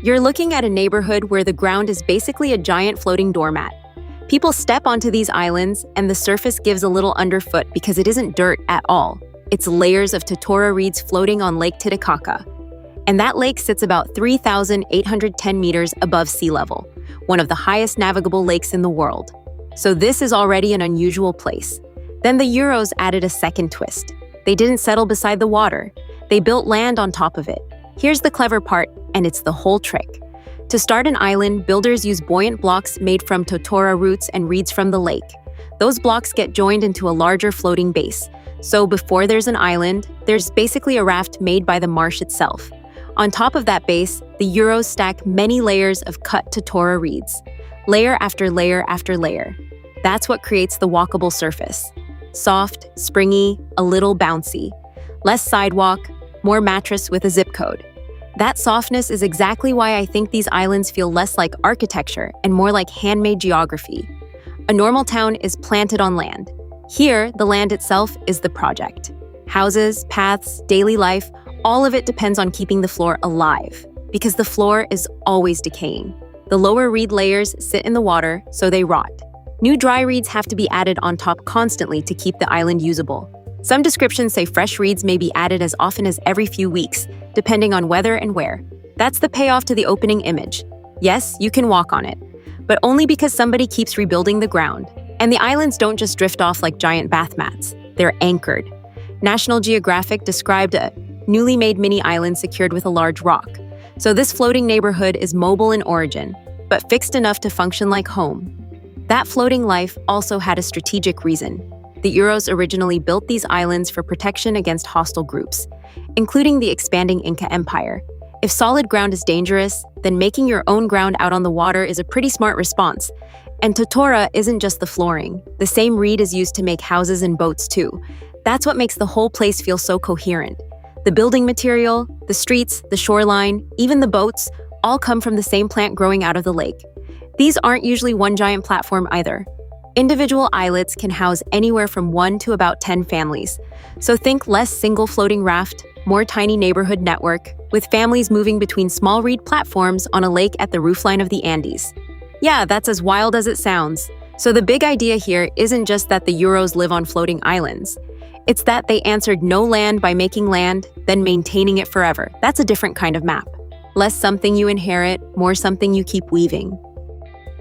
You're looking at a neighborhood where the ground is basically a giant floating doormat. People step onto these islands, and the surface gives a little underfoot because it isn't dirt at all. It's layers of totora reeds floating on Lake Titicaca. And that lake sits about 3,810 meters above sea level, one of the highest navigable lakes in the world. So this is already an unusual place. Then the Uros added a second twist. They didn't settle beside the water. They built land on top of it. Here's the clever part, and it's the whole trick. To start an island, builders use buoyant blocks made from totora roots and reeds from the lake. Those blocks get joined into a larger floating base. So before there's an island, there's basically a raft made by the marsh itself. On top of that base, the Uros stack many layers of cut totora reeds, layer after layer after layer. That's what creates the walkable surface. Soft, springy, a little bouncy. Less sidewalk, more mattress with a zip code. That softness is exactly why I think these islands feel less like architecture and more like handmade geography. A normal town is planted on land. Here, the land itself is the project. Houses, paths, daily life, all of it depends on keeping the floor alive, because the floor is always decaying. The lower reed layers sit in the water, so they rot. New dry reeds have to be added on top constantly to keep the island usable. Some descriptions say fresh reeds may be added as often as every few weeks, depending on weather and where. That's the payoff to the opening image. Yes, you can walk on it, but only because somebody keeps rebuilding the ground. And the islands don't just drift off like giant bath mats. They're anchored. National Geographic described a newly made mini island secured with a large rock. So this floating neighborhood is mobile in origin, but fixed enough to function like home. That floating life also had a strategic reason. The Uros originally built these islands for protection against hostile groups, including the expanding Inca Empire. If solid ground is dangerous, then making your own ground out on the water is a pretty smart response. And totora isn't just the flooring. The same reed is used to make houses and boats too. That's what makes the whole place feel so coherent. The building material, the streets, the shoreline, even the boats, all come from the same plant growing out of the lake. These aren't usually one giant platform either. Individual islets can house anywhere from 1 to about 10 families. So think less single floating raft, more tiny neighborhood network, with families moving between small reed platforms on a lake at the roofline of the Andes. Yeah, that's as wild as it sounds. So the big idea here isn't just that the Uros live on floating islands. It's that they answered no land by making land, then maintaining it forever. That's a different kind of map. Less something you inherit, more something you keep weaving.